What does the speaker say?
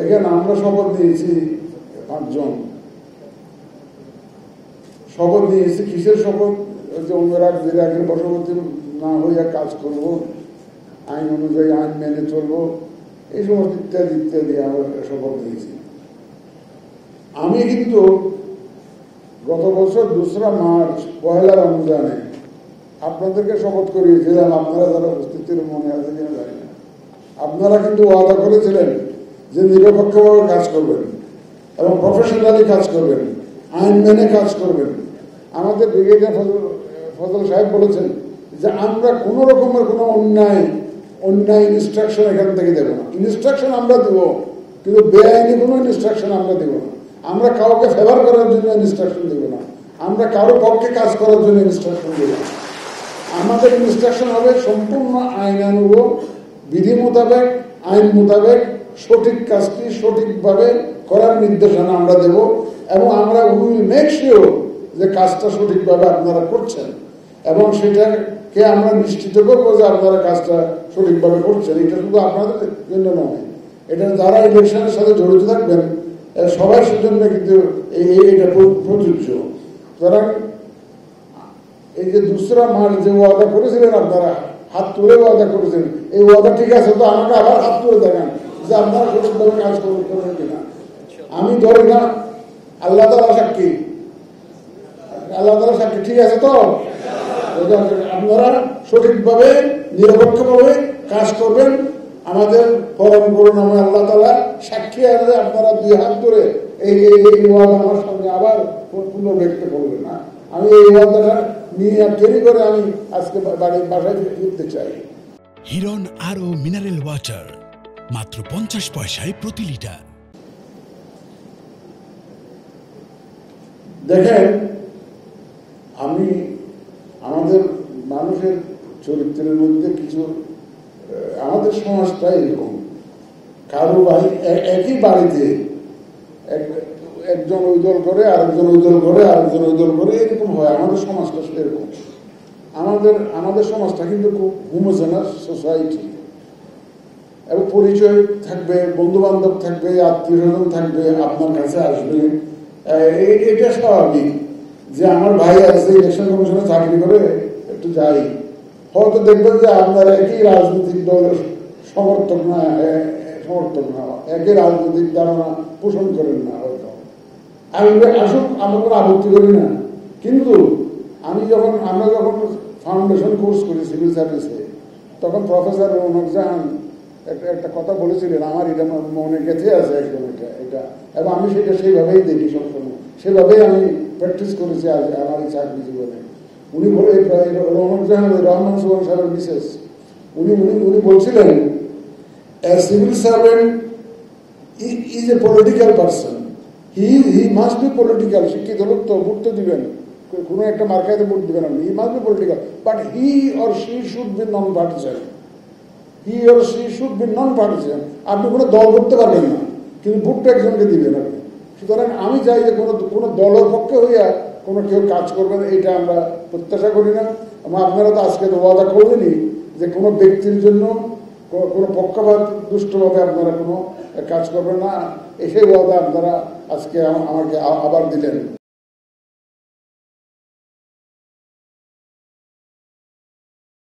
দেখেন, আমরা শপথ নিয়েছি 5 জন। শপথ নিয়েছি কিসের শপথ? যে অন্যরা বিরাগের বশবর্তী না হইয়া কাজ করব, আইন অনুযায়ী আইন মেনে চলবো, এই সমস্ত ইত্যাদি ইত্যাদি আমরা শপথ নিয়েছি। আমি কিন্তু গত বছর 2রা মার্চ 1লা রমজানে আপনাদেরকে শপথ করিয়েছিলাম। আপনারা যারা উপস্থিত ছিলেন মনে আছে কিনা জানি না। আপনারা কিন্তু ওয়াদা করেছিলেন যে নিরপেক্ষভাবে কাজ করবেন এবং প্রফেশনালি কাজ করবেন, আইন মেনে কাজ করবেন। আমাদের ব্রিগেডিয়ার ফজল সাহেব বলেছেন যে আমরা কোন রকমের কোনো অন্যায় ইনস্ট্রাকশন এখান থেকে দেব না। ইনস্ট্রাকশন আমরা দেব, কিন্তু বেআইনি কোনো ইনস্ট্রাকশন আমরা দেব না। আমরা কাউকে ফেভার করার জন্য ইনস্ট্রাকশন দেব না। আমরা কারো পক্ষে কাজ করার জন্য ইনস্ট্রাকশন দেব না। আমাদের ইনস্ট্রাকশন হবে সম্পূর্ণ আইনানুগ, বিধি মোতাবেক, আইন মোতাবেক সঠিক কাজটি সঠিকভাবে করার নির্দেশনা আমরা দেব এবং আমরা উইল মেক শিওর যে কাজটা সঠিকভাবে আপনারা করছেন এবং সেটাকে আমরা নিশ্চিত করবো যে আপনারা কাজটা সঠিকভাবে করছেন। এটা শুধু আপনাদের জন্য নয়, এটা যারা ইলেকশনের সাথে জড়িত থাকবেন সবার জন্য কিন্তু এটা প্রযোজ্য। সুতরাং এই যে 2রা মার্চ যে ওয়াদা করেছিলেন, আপনারা হাত তুলে ওয়াদা করেছেন, এই ওয়াদা ঠিক আছে তো আমাকে আবার হাত তুলে দেখান যে আপনারা সঠিকভাবে কাজ করবেন কিনা। আমি ধরি না, আল্লাহ তাআলা সাক্ষী, আল্লাহ তাআলা সাক্ষী, ঠিক আছে তো? আপনারা সঠিকভাবে নিরপেক্ষভাবে কাজ করবেন। আমাদের পরম করুণাময় আল্লাহ তাআলা সাক্ষী আছে। আপনারা 2 হাত ধরে এই ওয়াদা আমার সামনে আবার পুনর্ব্যক্ত করবেন না। আমি এই ওয়াদাটা নিয়ে তৈরি করে আমি আজকে বাসায় ফিরতে চাই। হিরন আরো মিনারেল ওয়াটার মাত্র 50 পয়সায় প্রতি লিটার। দেখেন, আমি আমাদের মানুষের চরিত্রের মধ্যে কিছু, আমাদের সমাজটা এরকম, কারো একই বাড়িতে একজন ওই দল করে, আরেকজন ওই দল করে, আরেকজন ওই দল করে, এরকম হয়। আমাদের সমাজটা এরকম। আমাদের সমাজটা কিন্তু খুব হোমোজেনাস সোসাইটি এবং পরিচয় থাকবে, বন্ধু বান্ধব থাকবে, আত্মীয় স্বজন থাকবে, আপনার কাছে আসবে। এটা স্বাভাবিক যে আমার ভাই আছে ইলেকশন কমিশনে চাকরি করে, একটু যাই। হয়তো দেখবেন যে আপনার একই রাজনৈতিক দলের সমর্থক না, একই রাজনৈতিক ধারণা পোষণ করেন না। হয়তো আসুক, আমরা কোনো আপত্তি করি না। কিন্তু আমরা যখন ফাউন্ডেশন কোর্স করি সিভিল সার্ভিসে, তখন প্রফেসর রৌনক জাহান একটা কথা বলেছিলেন, আমার এটা মনে গেঁথে আছে একদম এটা, এবং আমি সেটা সেইভাবেই দেখি সবসময়, সেভাবেই আমি প্র্যাকটিস করেছি আজ আমার এই চাকরি জীবনে। উনি বলে, রৌনক জাহান রহমান সুবহান সাহেবের বিশেষ, উনি বলছিলেন, a civil servant is a political person. He must be political. শিক্ষিত লোক তো ভোট তো দিবেন, কোনো একটা মার্কাতে ভোট দিবেন আপনি। He must be political, but he or she should be non-partisan. He or she should be non-partisan. আপনি কোনো দল করতে পারবেন না, কিন্তু ভোটটা একজনকে দিবেন আপনি। সুতরাং আমি চাই যে কোনো দলের পক্ষে হইয়া কোনো কেউ কাজ করবেন, এটা আমরা প্রত্যাশা করি না। আপনারা তো আজকে তো ওয়াদা করবেনই যে কোনো ব্যক্তির জন্য কোনো পক্ষপাত দুষ্টভাবে আপনারা কোনো কাজ করবেন না। সেই ওয়াদা আপনারা আজকে আমাকে আবার দিলেন।